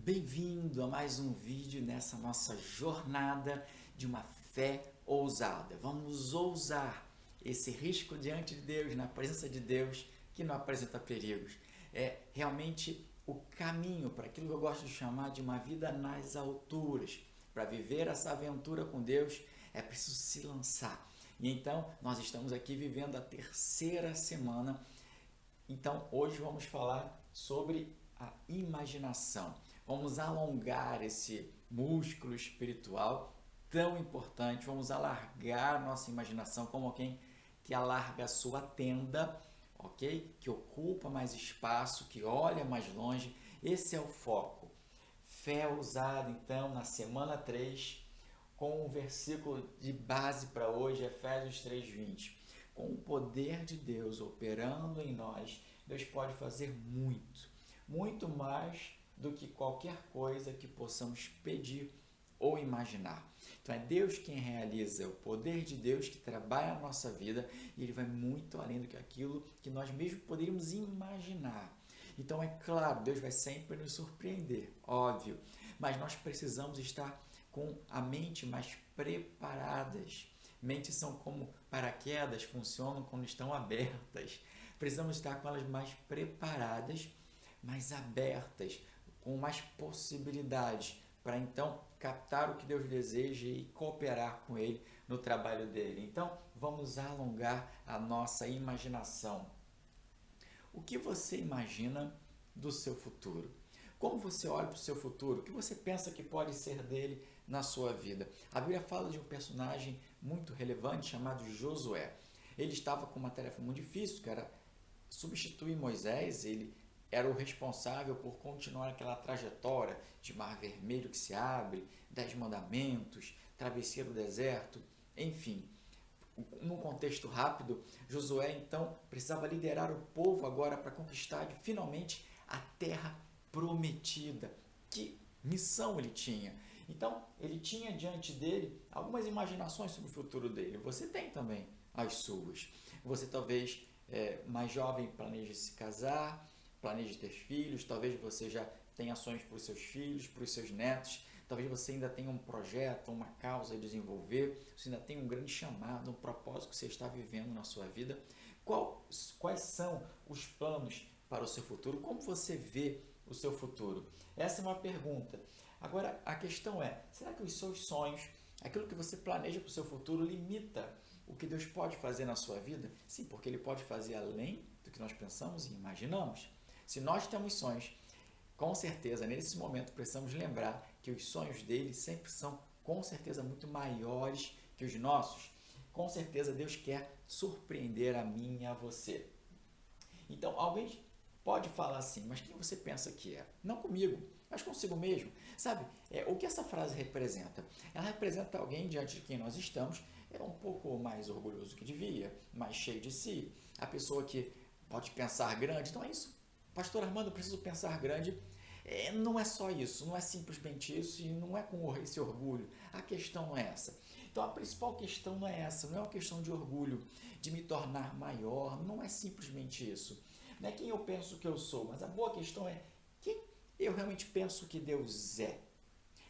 Bem-vindo a mais um vídeo nessa nossa jornada de uma fé ousada. Vamos ousar esse risco diante de Deus, na presença de Deus, que não apresenta perigos. É realmente o caminho para aquilo que eu gosto de chamar de uma vida nas alturas. Para viver essa aventura com Deus, é preciso se lançar. E então, nós estamos aqui vivendo a terceira semana. Então, hoje vamos falar sobre a imaginação. Vamos alongar esse músculo espiritual tão importante. Vamos alargar nossa imaginação como quem que alarga a sua tenda, ok? Que ocupa mais espaço, que olha mais longe. Esse é o foco. Fé ousada, então, na semana 3, com o versículo de base para hoje, Efésios 3:20. Com o poder de Deus operando em nós, Deus pode fazer muito, muito mais do que qualquer coisa que possamos pedir ou imaginar. Então é Deus quem realiza, é o poder de Deus que trabalha na nossa vida e Ele vai muito além do que aquilo que nós mesmos poderíamos imaginar. Então é claro, Deus vai sempre nos surpreender, óbvio, mas nós precisamos estar com a mente mais preparadas. Mentes são como paraquedas, funcionam quando estão abertas. Precisamos estar com elas mais preparadas, mais abertas, com mais possibilidades, para então captar o que Deus deseja e cooperar com Ele no trabalho dele. Então, vamos alongar a nossa imaginação. O que você imagina do seu futuro? Como você olha para o seu futuro? O que você pensa que pode ser dele na sua vida? A Bíblia fala de um personagem muito relevante chamado Josué. Ele estava com uma tarefa muito difícil, que era substituir Moisés. Ele era o responsável por continuar aquela trajetória de Mar Vermelho que se abre, 10 mandamentos, travessia do deserto, enfim. Num contexto rápido, Josué então precisava liderar o povo agora para conquistar finalmente a terra prometida. Que missão ele tinha? Então, ele tinha diante dele algumas imaginações sobre o futuro dele. Você tem também as suas. Você talvez mais jovem planeje se casar, planeje ter filhos, talvez você já tenha sonhos para os seus filhos, para os seus netos, talvez você ainda tenha um projeto, uma causa a desenvolver, você ainda tem um grande chamado, um propósito que você está vivendo na sua vida. Quais são os planos para o seu futuro? Como você vê o seu futuro? Essa é uma pergunta. Agora, a questão é, será que os seus sonhos, aquilo que você planeja para o seu futuro, limita o que Deus pode fazer na sua vida? Sim, porque Ele pode fazer além do que nós pensamos e imaginamos. Se nós temos sonhos, com certeza, nesse momento, precisamos lembrar que os sonhos dele sempre são, com certeza, muito maiores que os nossos. Com certeza, Deus quer surpreender a mim e a você. Então, alguém pode falar assim, mas quem você pensa que é? Não comigo, mas consigo mesmo. Sabe, o que essa frase representa? Ela representa alguém diante de quem nós estamos, um pouco mais orgulhoso que devia, mais cheio de si, a pessoa que pode pensar grande. Então é isso. Pastor Armando, eu preciso pensar grande. Não é só isso, não é simplesmente isso e não é com esse orgulho. A questão não é essa. Então a principal questão não é essa, não é uma questão de orgulho, de me tornar maior, não é simplesmente isso. Não é quem eu penso que eu sou, mas a boa questão é quem eu realmente penso que Deus é.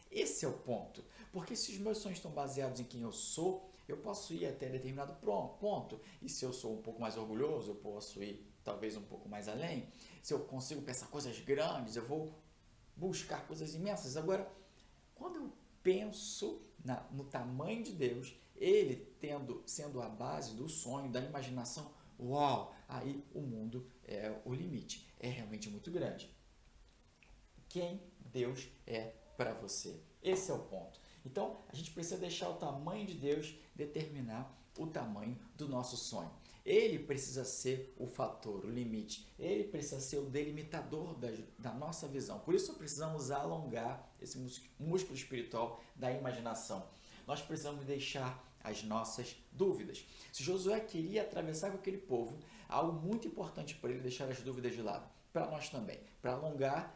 Esse é o ponto, porque se os meus sonhos estão baseados em quem eu sou, eu posso ir até determinado ponto, e se eu sou um pouco mais orgulhoso, eu posso ir talvez um pouco mais além. Se eu consigo pensar coisas grandes, eu vou buscar coisas imensas. Agora, quando eu penso no tamanho de Deus, Ele sendo a base do sonho, da imaginação, uau, aí o mundo é o limite, é realmente muito grande. Quem Deus é para você? Esse é o ponto. Então, a gente precisa deixar o tamanho de Deus determinar o tamanho do nosso sonho. Ele precisa ser o fator, o limite. Ele precisa ser o delimitador da nossa visão. Por isso, precisamos alongar esse músculo espiritual da imaginação. Nós precisamos deixar as nossas dúvidas. Se Josué queria atravessar com aquele povo, algo muito importante para ele deixar as dúvidas de lado. Para nós também, para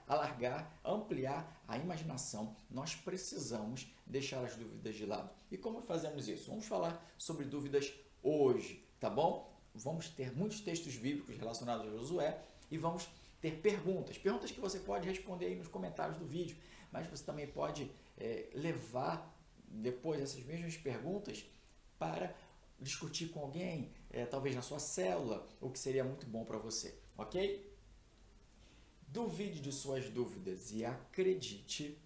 alargar, ampliar a imaginação, nós precisamos deixar as dúvidas de lado. E como fazemos isso? Vamos falar sobre dúvidas hoje, tá bom? Vamos ter muitos textos bíblicos relacionados a Josué e vamos ter perguntas que você pode responder aí nos comentários do vídeo, mas você também pode levar depois essas mesmas perguntas para discutir com alguém, talvez na sua célula, o que seria muito bom para você, ok? Duvide de suas dúvidas e acredite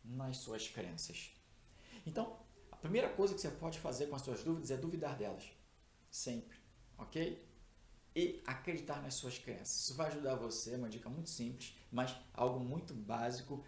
nas suas crenças. Então, a primeira coisa que você pode fazer com as suas dúvidas é duvidar delas, sempre, ok? E acreditar nas suas crenças. Isso vai ajudar você, é uma dica muito simples, mas algo muito básico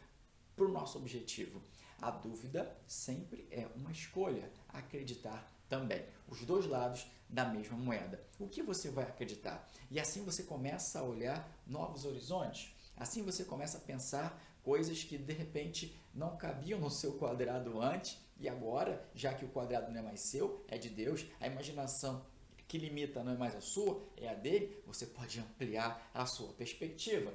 para o nosso objetivo. A dúvida sempre é uma escolha, acreditar também. Os dois lados da mesma moeda. O que você vai acreditar? E assim você começa a olhar novos horizontes. Assim você começa a pensar coisas que de repente não cabiam no seu quadrado antes e agora, já que o quadrado não é mais seu, é de Deus, a imaginação que limita não é mais a sua, é a dele, você pode ampliar a sua perspectiva.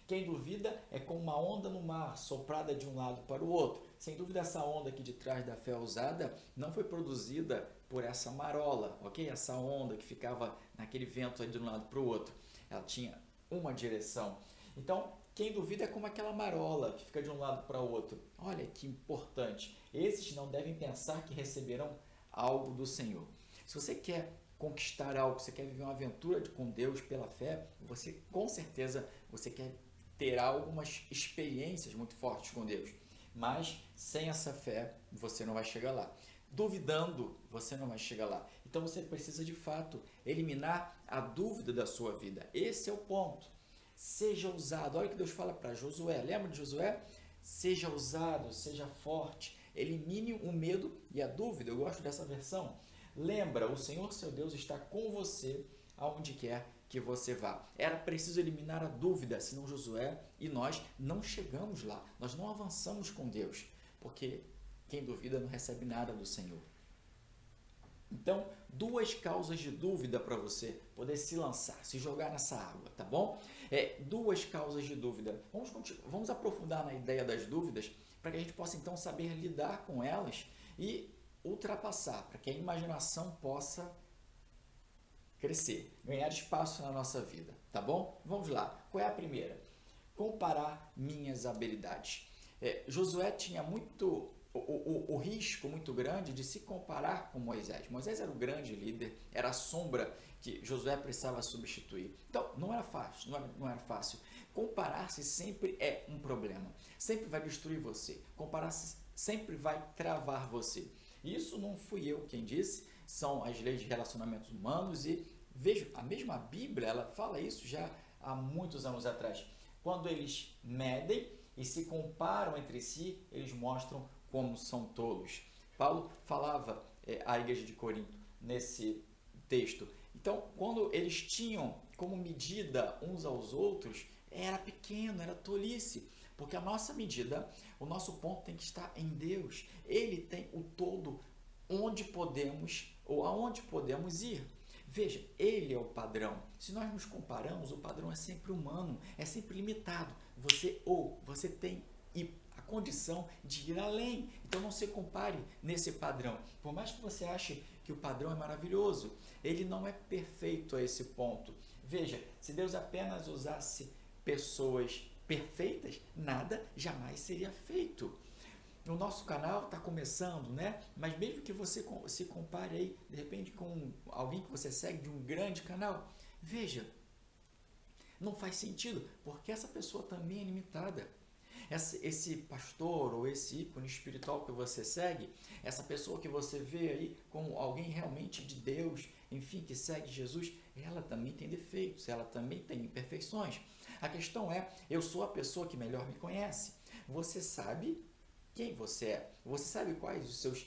Quem duvida é como uma onda no mar, soprada de um lado para o outro. Sem dúvida, essa onda aqui de trás da fé ousada não foi produzida por essa marola, ok? Essa onda que ficava naquele vento aí de um lado para o outro. Ela tinha uma direção. Então, quem duvida é como aquela marola que fica de um lado para o outro. Olha que importante. Esses não devem pensar que receberão algo do Senhor. Se você quer conquistar algo, você quer viver uma aventura com Deus pela fé, você com certeza você quer ter algumas experiências muito fortes com Deus. Mas sem essa fé, você não vai chegar lá. Duvidando, você não vai chegar lá. Então você precisa de fato eliminar a dúvida da sua vida. Esse é o ponto. Seja ousado. Olha o que Deus fala para Josué. Lembra de Josué? Seja ousado, seja forte. Elimine o medo e a dúvida. Eu gosto dessa versão. Lembra, o Senhor seu Deus está com você aonde quer que você vá. Era preciso eliminar a dúvida, senão Josué e nós não chegamos lá. Nós não avançamos com Deus, porque quem duvida não recebe nada do Senhor. Então, duas causas de dúvida para você poder se lançar, se jogar nessa água, tá bom? Duas causas de dúvida. Vamos aprofundar na ideia das dúvidas para que a gente possa então saber lidar com elas e ultrapassar, para que a imaginação possa crescer, ganhar espaço na nossa vida, tá bom? Vamos lá. Qual é a primeira? Comparar minhas habilidades. Josué tinha o risco muito grande de se comparar com Moisés. Moisés era o grande líder, era a sombra que Josué precisava substituir. Então, não era fácil, não era fácil. Comparar-se sempre é um problema. Sempre vai destruir você. Comparar-se sempre vai travar você. Isso não fui eu quem disse, são as leis de relacionamentos humanos e veja, a mesma Bíblia, ela fala isso já há muitos anos atrás. Quando eles medem e se comparam entre si, eles mostram como são tolos. Paulo falava à igreja de Corinto nesse texto. Então, quando eles tinham como medida uns aos outros, era pequeno, era tolice. Porque a nossa medida, o nosso ponto tem que estar em Deus. Ele tem o todo onde podemos ou aonde podemos ir. Veja, ele é o padrão. Se nós nos comparamos, o padrão é sempre humano, é sempre limitado. Você tem a condição de ir além. Então não se compare nesse padrão. Por mais que você ache que o padrão é maravilhoso, ele não é perfeito a esse ponto. Veja, se Deus apenas usasse pessoas perfeitas, nada jamais seria feito. O nosso canal está começando, né? Mas mesmo que você se compare aí, de repente, com alguém que você segue de um grande canal, veja, não faz sentido, porque essa pessoa também é limitada. Esse pastor ou esse ícone espiritual que você segue, essa pessoa que você vê aí como alguém realmente de Deus, enfim, que segue Jesus, ela também tem defeitos, ela também tem imperfeições. A questão é, eu sou a pessoa que melhor me conhece. Você sabe quem você é. Você sabe quais os seus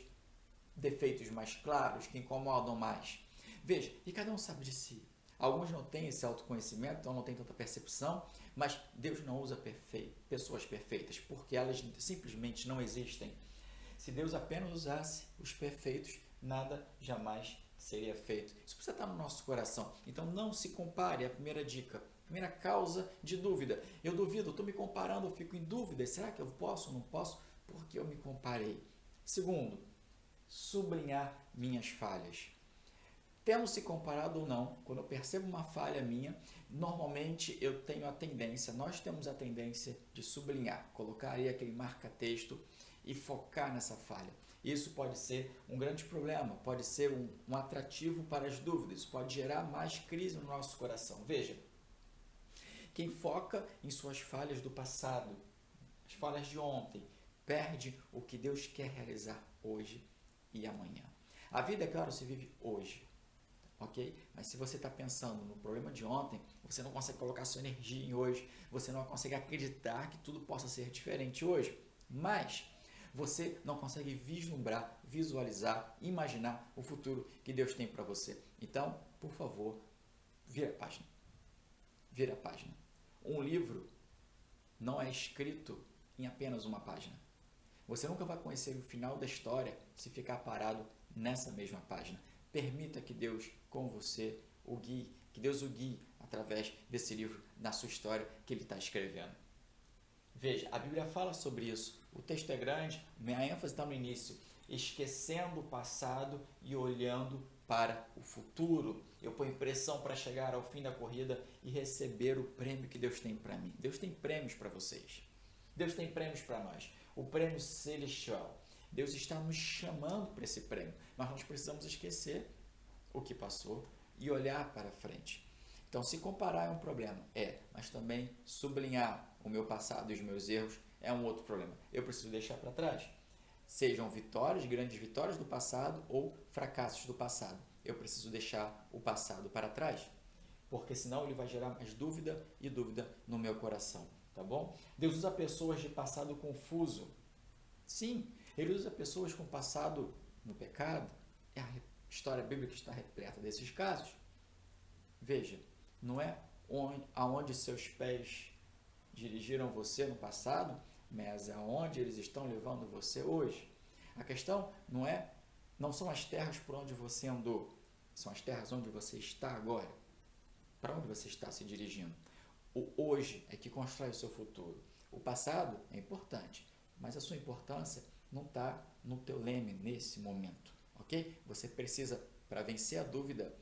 defeitos mais claros, que incomodam mais. Veja, e cada um sabe de si. Alguns não têm esse autoconhecimento, então não têm tanta percepção, mas Deus não usa pessoas perfeitas, porque elas simplesmente não existem. Se Deus apenas usasse os perfeitos, nada jamais seria feito. Isso precisa estar no nosso coração. Então não se compare, é a primeira dica. Primeira causa de dúvida. Eu duvido, estou me comparando, eu fico em dúvida. Será que eu posso ou não posso? Porque eu me comparei. Segundo, sublinhar minhas falhas. Tendo se comparado ou não, quando eu percebo uma falha minha, normalmente eu tenho a tendência, nós temos a tendência de sublinhar, colocar aí aquele marca-texto e focar nessa falha. Isso pode ser um grande problema, pode ser um atrativo para as dúvidas, pode gerar mais crise no nosso coração. Veja, quem foca em suas falhas do passado, as falhas de ontem, perde o que Deus quer realizar hoje e amanhã. A vida, é claro, se vive hoje, ok? Mas se você está pensando no problema de ontem, você não consegue colocar sua energia em hoje, você não consegue acreditar que tudo possa ser diferente hoje. Mas você não consegue vislumbrar, visualizar, imaginar o futuro que Deus tem para você. Então, por favor, vira a página. Vira a página. Um livro não é escrito em apenas uma página. Você nunca vai conhecer o final da história se ficar parado nessa mesma página. Permita que Deus, com você, o guie, que Deus o guie através desse livro, na sua história que Ele está escrevendo. Veja, a Bíblia fala sobre isso. O texto é grande, minha ênfase está no início. Esquecendo o passado e olhando para o futuro. Eu ponho pressão para chegar ao fim da corrida e receber o prêmio que Deus tem para mim. Deus tem prêmios para vocês. Deus tem prêmios para nós. O prêmio celestial. Deus está nos chamando para esse prêmio. Mas nós precisamos esquecer o que passou e olhar para frente. Então, se comparar é um problema, mas também sublinhar o meu passado e os meus erros é um outro problema. Eu preciso deixar para trás. Sejam vitórias, grandes vitórias do passado ou fracassos do passado. Eu preciso deixar o passado para trás, porque senão ele vai gerar mais dúvida e dúvida no meu coração, tá bom? Deus usa pessoas de passado confuso. Sim, Ele usa pessoas com passado no pecado. A história bíblica está repleta desses casos. Veja, não é aonde seus pés dirigiram você no passado, mas aonde eles estão levando você hoje. A questão não são as terras por onde você andou, são as terras onde você está agora. Para onde você está se dirigindo? O hoje é que constrói o seu futuro. O passado é importante, mas a sua importância não está no teu leme nesse momento, ok? Você precisa, para vencer a dúvida,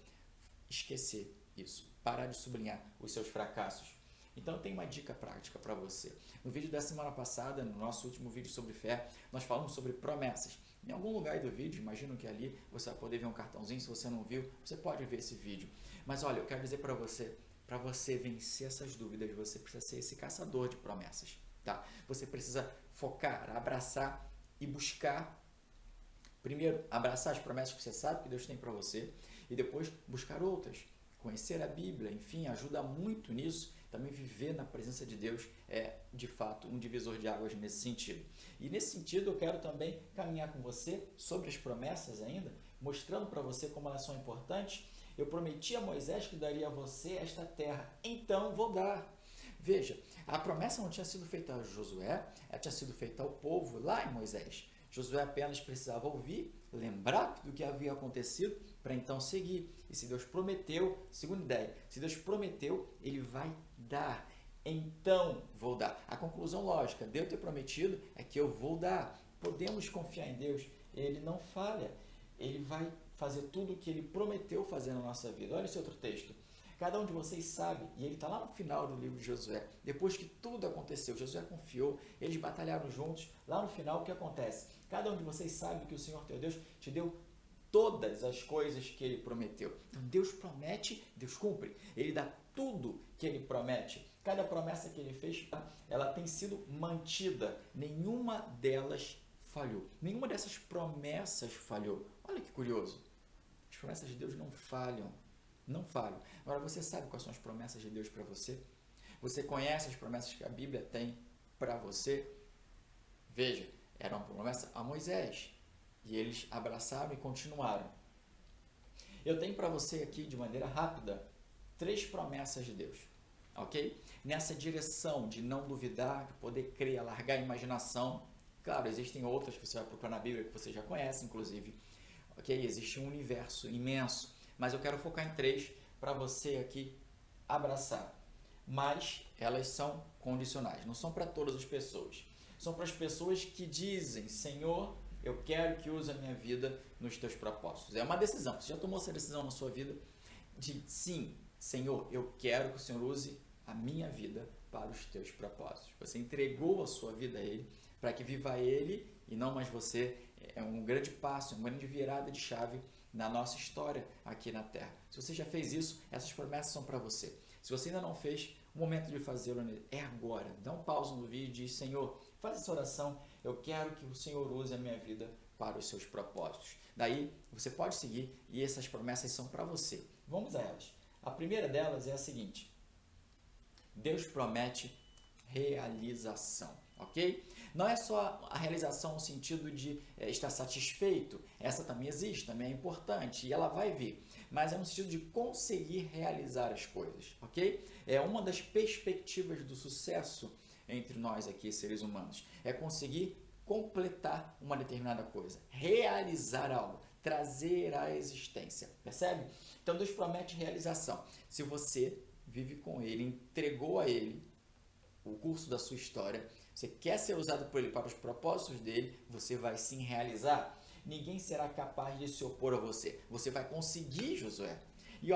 esquecer isso, parar de sublinhar os seus fracassos. Então, tem uma dica prática para você. No vídeo da semana passada, no nosso último vídeo sobre fé, nós falamos sobre promessas. Em algum lugar do vídeo, imagino que ali você vai poder ver um cartãozinho. Se você não viu, você pode ver esse vídeo. Mas olha, eu quero dizer para você vencer essas dúvidas, você precisa ser esse caçador de promessas, tá? Você precisa focar, abraçar e buscar. Primeiro, abraçar as promessas que você sabe que Deus tem para você e depois buscar outras. Conhecer a Bíblia, enfim, ajuda muito nisso. Também viver na presença de Deus é, de fato, um divisor de águas nesse sentido. E nesse sentido, eu quero também caminhar com você sobre as promessas ainda, mostrando para você como elas são importantes. Eu prometi a Moisés que daria a você esta terra, então vou dar. Veja, a promessa não tinha sido feita a Josué, ela tinha sido feita ao povo lá em Moisés. Josué apenas precisava ouvir, lembrar do que havia acontecido, para então seguir. E se Deus prometeu, segunda ideia, se Deus prometeu, Ele vai dar. Então vou dar. A conclusão lógica, Deus ter prometido é que eu vou dar. Podemos confiar em Deus, Ele não falha. Ele vai fazer tudo o que Ele prometeu fazer na nossa vida. Olha esse outro texto. Cada um de vocês sabe, e ele está lá no final do livro de Josué, depois que tudo aconteceu, Josué confiou, eles batalharam juntos, lá no final o que acontece? Cada um de vocês sabe que o Senhor teu Deus te deu todas as coisas que Ele prometeu. Então Deus promete, Deus cumpre, Ele dá tudo que Ele promete. Cada promessa que Ele fez, ela tem sido mantida, nenhuma delas falhou, nenhuma dessas promessas falhou. Olha que curioso, as promessas de Deus não falham. Não falho. Agora, você sabe quais são as promessas de Deus para você? Você conhece as promessas que a Bíblia tem para você? Veja, era uma promessa a Moisés. E eles abraçaram e continuaram. Eu tenho para você aqui, de maneira rápida, 3 promessas de Deus. Ok? Nessa direção de não duvidar, de poder crer, largar a imaginação. Claro, existem outras que você vai procurar na Bíblia, que você já conhece, inclusive. Ok? Existe um universo imenso. Mas eu quero focar em 3 para você aqui abraçar. Mas elas são condicionais, não são para todas as pessoas. São para as pessoas que dizem, Senhor, eu quero que use a minha vida nos teus propósitos. É uma decisão. Você já tomou essa decisão na sua vida? De sim, Senhor, eu quero que o Senhor use a minha vida para os teus propósitos. Você entregou a sua vida a Ele para que viva Ele e não mais você. É um grande passo, uma grande virada de chave na nossa história aqui na Terra. Se você já fez isso, essas promessas são para você. Se você ainda não fez, o momento de fazê-lo é agora. Dá um pause no vídeo e diz, Senhor, faz essa oração, eu quero que o Senhor use a minha vida para os seus propósitos. Daí, você pode seguir e essas promessas são para você. Vamos a elas. A primeira delas é a seguinte, Deus promete realização, ok? Não é só a realização no sentido de estar satisfeito, essa também existe, também é importante e ela vai vir, mas é no sentido de conseguir realizar as coisas, ok? É uma das perspectivas do sucesso entre nós aqui, seres humanos, é conseguir completar uma determinada coisa, realizar algo, trazer à existência, percebe? Então Deus promete realização. Se você vive com Ele, entregou a Ele o curso da sua história, você quer ser usado por Ele para os propósitos dele, você vai sim realizar. Ninguém será capaz de se opor a você. Você vai conseguir, Josué. E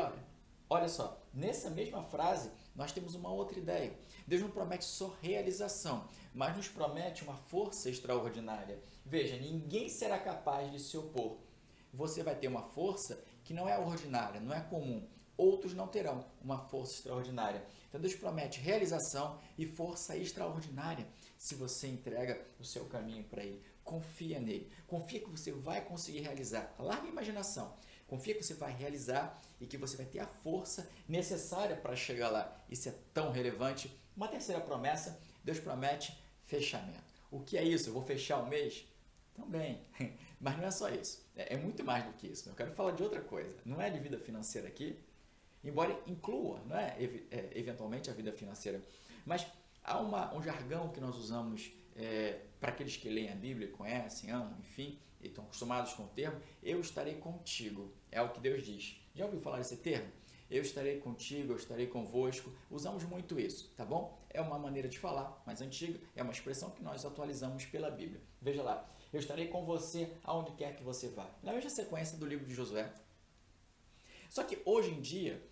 olha só, nessa mesma frase nós temos uma outra ideia. Deus não promete só realização, mas nos promete uma força extraordinária. Veja, ninguém será capaz de se opor. Você vai ter uma força que não é ordinária, não é comum. Outros não terão uma força extraordinária. Então Deus promete realização e força extraordinária se você entrega o seu caminho para Ele. Confia nele. Confia que você vai conseguir realizar. Larga a imaginação. Confia que você vai realizar e que você vai ter a força necessária para chegar lá. Isso é tão relevante. Uma terceira promessa, Deus promete fechamento. O que é isso? Eu vou fechar o mês? Também. Mas não é só isso. É muito mais do que isso. Eu quero falar de outra coisa. Não é de vida financeira aqui, embora inclua, não é, eventualmente a vida financeira, mas há um jargão que nós usamos para aqueles que leem a Bíblia, conhecem, amam, enfim, e estão acostumados com o termo, eu estarei contigo, é o que Deus diz. Já ouviu falar esse termo? Eu estarei contigo, eu estarei convosco, usamos muito isso, tá bom? É uma maneira de falar mais antiga, é uma expressão que nós atualizamos pela Bíblia. Veja lá, eu estarei com você aonde quer que você vá. Na mesma sequência do livro de Josué. Só que hoje em dia,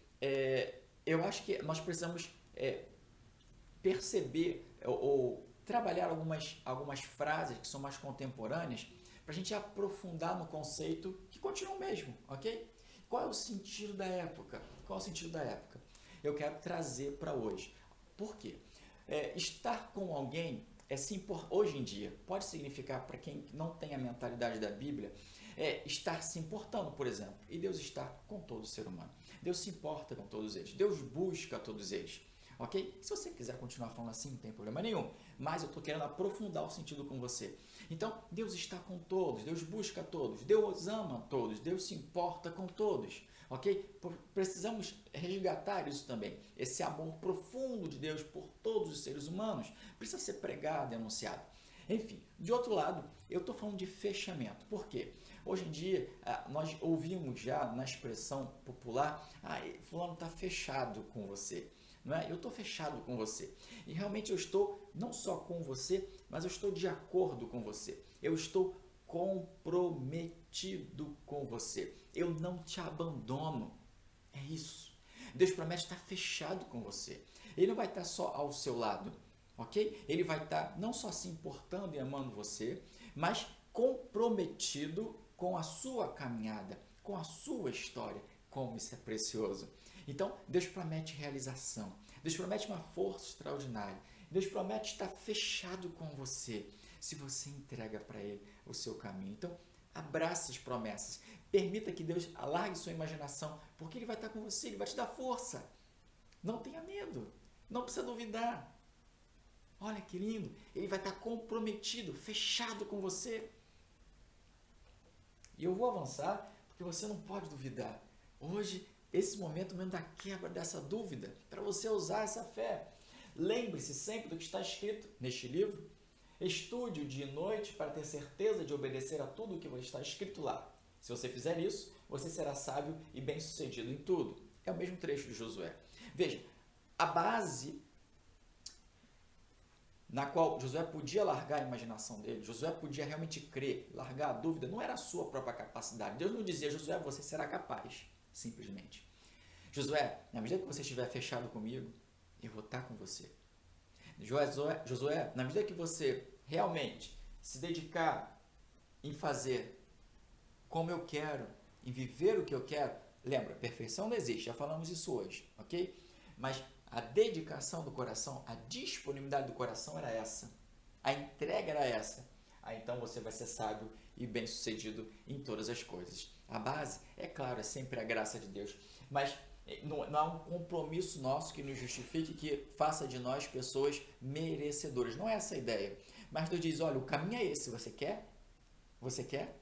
eu acho que nós precisamos perceber ou trabalhar algumas frases que são mais contemporâneas para a gente aprofundar no conceito que continua o mesmo, ok? Qual é o sentido da época? Qual é o sentido da época? Eu quero trazer para hoje. Por quê? Estar com alguém hoje em dia pode significar, para quem não tem a mentalidade da Bíblia, estar se importando, por exemplo. E Deus está com todo ser humano. Deus se importa com todos eles. Deus busca todos eles. Ok? Se você quiser continuar falando assim, não tem problema nenhum. Mas eu estou querendo aprofundar o sentido com você. Então, Deus está com todos. Deus busca todos. Deus ama todos. Deus se importa com todos. Ok? Precisamos resgatar isso também. Esse amor profundo de Deus por todos os seres humanos precisa ser pregado e anunciado. Enfim, de outro lado, eu estou falando de fechamento. Por quê? Hoje em dia, nós ouvimos já na expressão popular, fulano está fechado com você. Não é? Eu estou fechado com você. E realmente eu estou não só com você, mas eu estou de acordo com você. Eu estou comprometido com você. Eu não te abandono. É isso. Deus promete estar fechado com você. Ele não vai estar só ao seu lado, ok? Ele vai estar não só se importando e amando você, mas comprometido com a sua caminhada, com a sua história. Como isso é precioso. Então, Deus promete realização. Deus promete uma força extraordinária. Deus promete estar fechado com você, se você entrega para Ele o seu caminho. Então, abrace as promessas. Permita que Deus alargue sua imaginação, porque Ele vai estar com você, Ele vai te dar força. Não tenha medo. Não precisa duvidar. Olha que lindo. Ele vai estar comprometido, fechado com você. E eu vou avançar, porque você não pode duvidar. Hoje, esse momento mesmo da quebra dessa dúvida, para você usar essa fé. Lembre-se sempre do que está escrito neste livro. Estude-o dia e noite para ter certeza de obedecer a tudo o que está escrito lá. Se você fizer isso, você será sábio e bem-sucedido em tudo. É o mesmo trecho de Josué. Veja, a base na qual Josué podia largar a imaginação dele, Josué podia realmente crer, largar a dúvida, não era a sua própria capacidade. Deus não dizia, Josué, você será capaz, simplesmente. Josué, na medida que você estiver fechado comigo, eu vou estar com você. Josué, na medida que você realmente se dedicar em fazer como eu quero, em viver o que eu quero, lembra, perfeição não existe, já falamos isso hoje, ok? Mas a dedicação do coração, a disponibilidade do coração era essa, a entrega era essa. Aí então você vai ser sábio e bem-sucedido em todas as coisas. A base, é claro, é sempre a graça de Deus, mas não há um compromisso nosso que nos justifique, que faça de nós pessoas merecedoras. Não é essa a ideia. Mas Deus diz, olha, o caminho é esse, você quer? Você quer?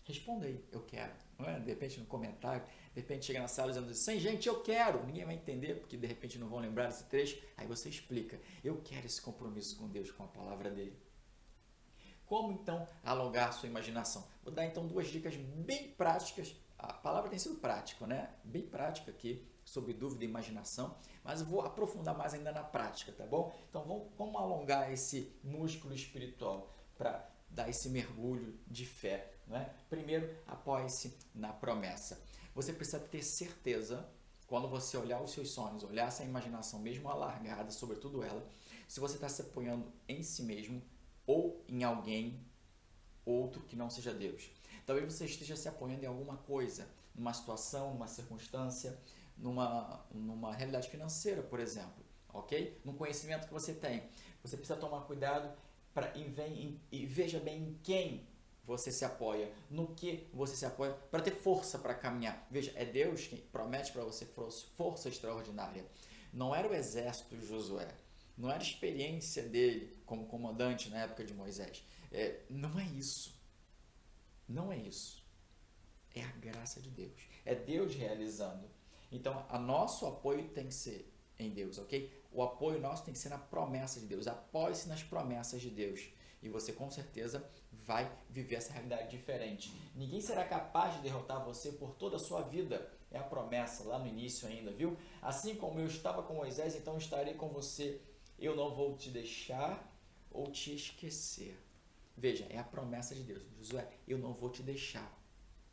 Responda aí, eu quero. Não é? De repente no comentário, de repente chega na sala dizendo assim, gente, eu quero. Ninguém vai entender, porque de repente não vão lembrar desse trecho. Aí você explica, eu quero esse compromisso com Deus, com a palavra dele. Como então alongar sua imaginação? Vou dar então 2 dicas bem práticas. A palavra tem sido prática, né? Bem prática aqui, sobre dúvida e imaginação, mas eu vou aprofundar mais ainda na prática, tá bom? Então vamos alongar esse músculo espiritual para dar esse mergulho de fé, né? Primeiro, apoie-se na promessa. Você precisa ter certeza, quando você olhar os seus sonhos, olhar essa imaginação mesmo alargada, sobretudo ela, se você está se apoiando em si mesmo ou em alguém outro que não seja Deus. Talvez você esteja se apoiando em alguma coisa, numa situação, numa circunstância, numa realidade financeira, por exemplo, ok? Num conhecimento que você tem. Você precisa tomar cuidado e veja bem em quem você se apoia, no que você se apoia, para ter força para caminhar. Veja, é Deus quem promete para você força extraordinária. Não era o exército de Josué, não era a experiência dele como comandante na época de Moisés. Não é isso. Não é isso. É a graça de Deus. É Deus realizando. Então, o nosso apoio tem que ser em Deus, ok? O apoio nosso tem que ser na promessa de Deus. Apoie-se nas promessas de Deus. E você, com certeza, vai viver essa realidade diferente. Ninguém será capaz de derrotar você por toda a sua vida. É a promessa lá no início ainda, viu? Assim como eu estava com Moisés, então estarei com você. Eu não vou te deixar ou te esquecer. Veja, é a promessa de Deus. Josué, eu não vou te deixar.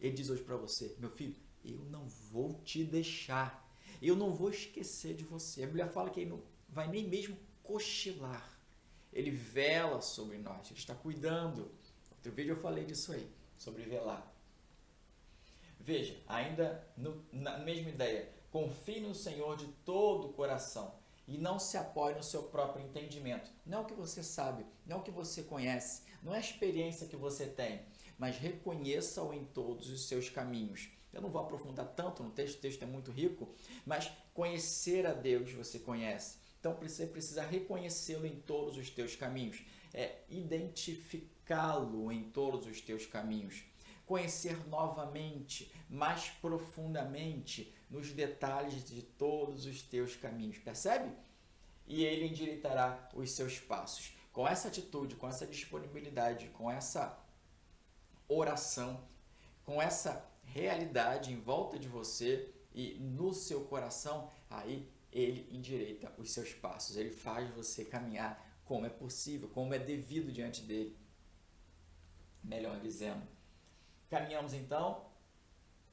Ele diz hoje para você, meu filho, eu não vou te deixar. Eu não vou esquecer de você. A Bíblia fala que ele não vai nem mesmo cochilar. Ele vela sobre nós, ele está cuidando. Outro vídeo eu falei disso aí, sobre velar. Veja, ainda na mesma ideia, confie no Senhor de todo o coração e não se apoie no seu próprio entendimento. Não é o que você sabe, não é o que você conhece, não é a experiência que você tem, mas reconheça-o em todos os seus caminhos. Eu não vou aprofundar tanto no texto, o texto é muito rico, mas conhecer a Deus você conhece. Então você precisa reconhecê-lo em todos os teus caminhos, identificá-lo em todos os teus caminhos. Conhecer novamente, mais profundamente, nos detalhes de todos os teus caminhos, percebe? E ele endireitará os seus passos. Com essa atitude, com essa disponibilidade, com essa oração, com essa realidade em volta de você e no seu coração, aí ele endireita os seus passos, ele faz você caminhar como é possível, como é devido diante dele. Melhor dizendo. Caminhamos então.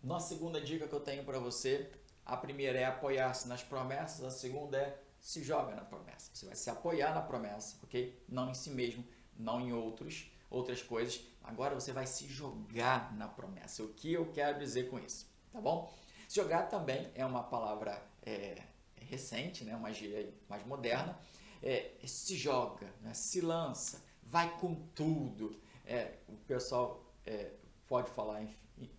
Nossa segunda dica que eu tenho para você, a primeira é apoiar-se nas promessas, a segunda é se joga na promessa. Você vai se apoiar na promessa, ok? Não em si mesmo, não em outras coisas. Agora você vai se jogar na promessa. O que eu quero dizer com isso, tá bom? Se jogar também é uma palavra recente, né? Uma gíria mais moderna. Se joga, né? Se lança, vai com tudo. O pessoal pode falar, enfim,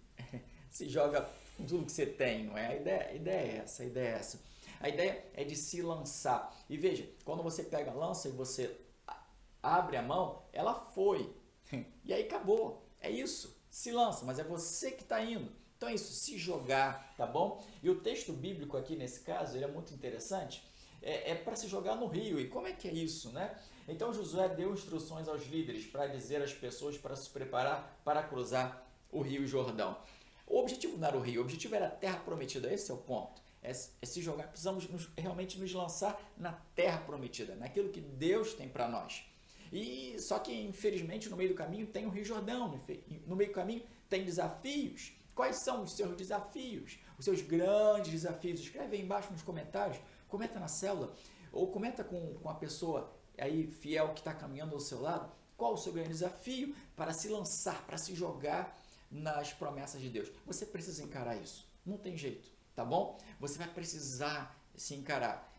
se joga com tudo que você tem, não é? A ideia é essa, a ideia é essa. A ideia é de se lançar. E veja, quando você pega a lança e você abre a mão, ela foi. E aí acabou. É isso. Se lança, mas é você que está indo. Então é isso, se jogar, tá bom? E o texto bíblico aqui nesse caso, ele é muito interessante. É para se jogar no rio. E como é que é isso, né? Então Josué deu instruções aos líderes para dizer às pessoas para se preparar para cruzar o rio Jordão. O objetivo não era o rio, o objetivo era a terra prometida, esse é o ponto. é se jogar, precisamos realmente nos lançar na terra prometida, naquilo que Deus tem para nós. E só que, infelizmente, no meio do caminho tem o Rio Jordão, no meio do caminho tem desafios. Quais são os seus desafios? Os seus grandes desafios? Escreve aí embaixo nos comentários, comenta na célula, ou comenta com a pessoa aí fiel que está caminhando ao seu lado, qual o seu grande desafio para se lançar, para se jogar nas promessas de Deus. Você precisa encarar isso, não tem jeito, tá bom? Você vai precisar se encarar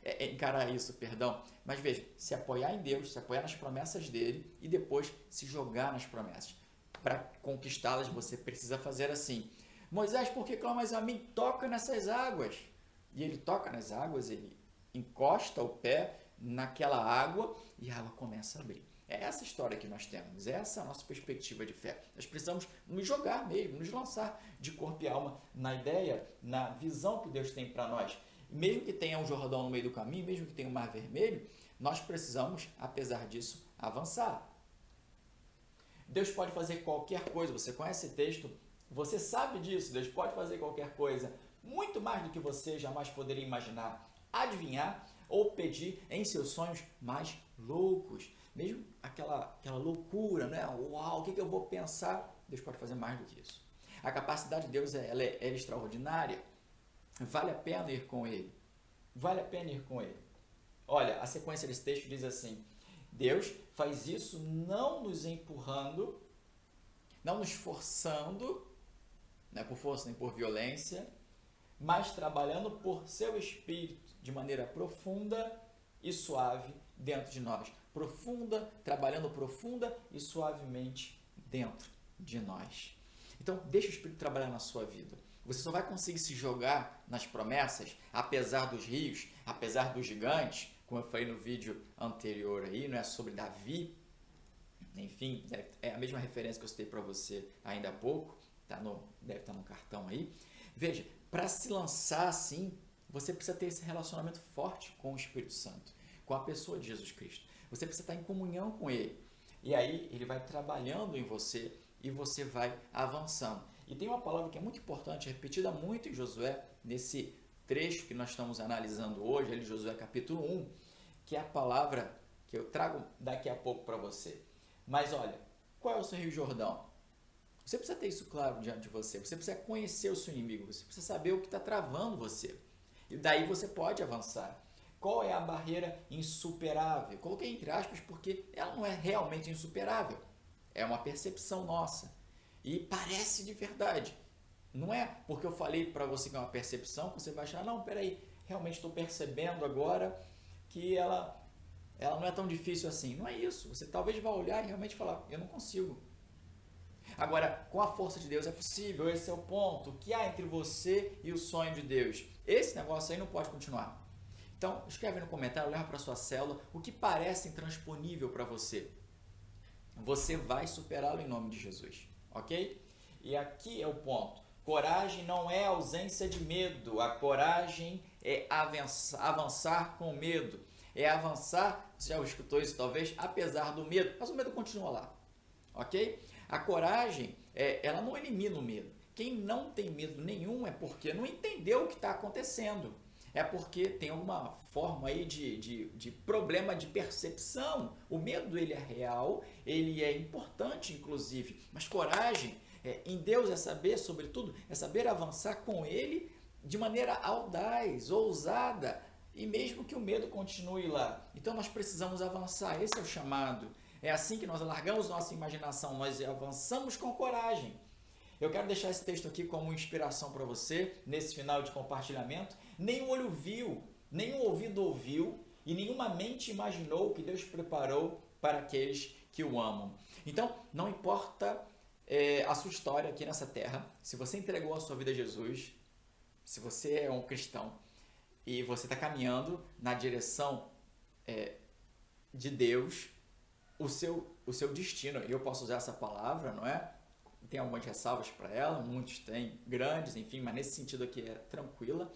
isso, perdão. Mas veja, se apoiar em Deus, se apoiar nas promessas dele e depois se jogar nas promessas. Para conquistá-las, você precisa fazer assim. Moisés, por que clamas a mim? Toca nessas águas. E ele toca nas águas, ele encosta o pé naquela água e a água começa a abrir. É essa história que nós temos, essa é a nossa perspectiva de fé. Nós precisamos nos jogar mesmo, nos lançar de corpo e alma na ideia, na visão que Deus tem para nós. Mesmo que tenha um Jordão no meio do caminho, mesmo que tenha um Mar Vermelho, nós precisamos, apesar disso, avançar. Deus pode fazer qualquer coisa, você conhece esse texto, você sabe disso, Deus pode fazer qualquer coisa, muito mais do que você jamais poderia imaginar, adivinhar ou pedir em seus sonhos mais loucos. Mesmo aquela loucura, né? Uau, o que eu vou pensar? Deus pode fazer mais do que isso. A capacidade de Deus ela é extraordinária. Vale a pena ir com Ele. Vale a pena ir com Ele. Olha, a sequência desse texto diz assim: Deus faz isso não nos empurrando, não nos forçando, não é por força nem por violência, mas trabalhando por seu Espírito de maneira profunda e suave dentro de nós. Trabalhando profunda e suavemente dentro de nós. Então, deixa o Espírito trabalhar na sua vida. Você só vai conseguir se jogar nas promessas, apesar dos rios, apesar dos gigantes, como eu falei no vídeo anterior aí, não é sobre Davi. Enfim, é a mesma referência que eu citei para você ainda há pouco, deve estar no cartão aí. Veja, para se lançar assim, você precisa ter esse relacionamento forte com o Espírito Santo, com a pessoa de Jesus Cristo. Você precisa estar em comunhão com Ele. E aí Ele vai trabalhando em você e você vai avançando. E tem uma palavra que é muito importante, repetida muito em Josué, nesse trecho que nós estamos analisando hoje, ali Josué capítulo 1, que é a palavra que eu trago daqui a pouco para você. Mas olha, qual é o seu Rio Jordão? Você precisa ter isso claro diante de você. Você precisa conhecer o seu inimigo. Você precisa saber o que está travando você. E daí você pode avançar. Qual é a barreira insuperável? Coloquei entre aspas porque ela não é realmente insuperável. É uma percepção nossa. E parece de verdade. Não é porque eu falei para você que é uma percepção que você vai achar, não, peraí, realmente estou percebendo agora que ela não é tão difícil assim. Não é isso. Você talvez vá olhar e realmente falar, eu não consigo. Agora, com a força de Deus é possível, esse é o ponto. O que há entre você e o sonho de Deus? Esse negócio aí não pode continuar. Então, escreve no comentário, leva para a sua célula o que parece intransponível para você. Você vai superá-lo em nome de Jesus, ok? E aqui é o ponto. Coragem não é ausência de medo. A coragem é avançar com medo. É avançar, você já escutou isso talvez, apesar do medo, mas o medo continua lá, ok? A coragem, ela não elimina o medo. Quem não tem medo nenhum é porque não entendeu o que está acontecendo. É porque tem alguma forma aí de problema de percepção. O medo ele é real, ele é importante inclusive, mas coragem em Deus é saber, sobretudo, é saber avançar com Ele de maneira audaz, ousada, e mesmo que o medo continue lá. Então nós precisamos avançar, esse é o chamado. É assim que nós alargamos nossa imaginação, nós avançamos com coragem. Eu quero deixar esse texto aqui como inspiração para você, nesse final de compartilhamento. Nenhum olho viu, nenhum ouvido ouviu e nenhuma mente imaginou o que Deus preparou para aqueles que o amam. Então, não importa a sua história aqui nessa terra, se você entregou a sua vida a Jesus, se você é um cristão e você está caminhando na direção de Deus, o seu destino, e eu posso usar essa palavra, não é? Tem algumas ressalvas para ela, muitos têm grandes, enfim, mas nesse sentido aqui é tranquila.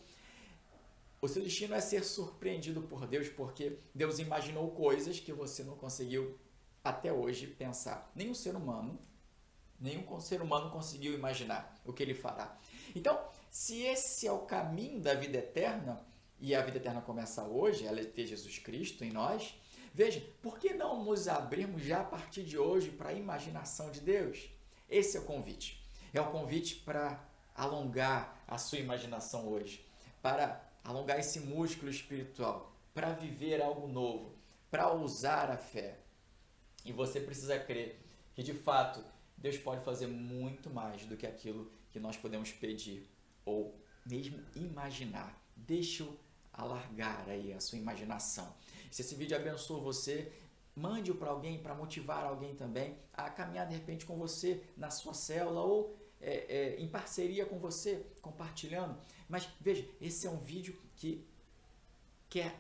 O seu destino é ser surpreendido por Deus, porque Deus imaginou coisas que você não conseguiu até hoje pensar. Nenhum ser humano conseguiu imaginar o que Ele fará. Então, Se esse é o caminho da vida eterna, e a vida eterna começa hoje, ela é ter Jesus Cristo em nós, veja, por que não nos abrirmos já a partir de hoje para a imaginação de Deus? Esse é o convite. É o convite para alongar a sua imaginação hoje, para alongar esse músculo espiritual, para viver algo novo, para ousar a fé. E você precisa crer que, de fato, Deus pode fazer muito mais do que aquilo que nós podemos pedir ou mesmo imaginar. Deixa eu alargar aí a sua imaginação. Se esse vídeo abençoou você, mande-o para alguém, para motivar alguém também a caminhar de repente com você na sua célula ou em parceria com você, compartilhando. Mas veja, esse é um vídeo que quer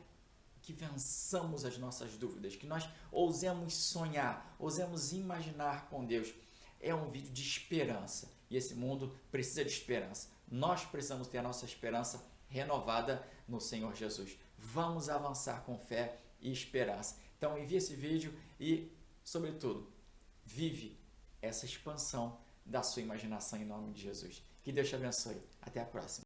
que vençamos as nossas dúvidas, que nós ousemos sonhar, ousemos imaginar com Deus. É um vídeo de esperança e esse mundo precisa de esperança. Nós precisamos ter a nossa esperança renovada no Senhor Jesus. Vamos avançar com fé e esperança. Então envie esse vídeo e, sobretudo, vive essa expansão da sua imaginação em nome de Jesus. Que Deus te abençoe. Até a próxima.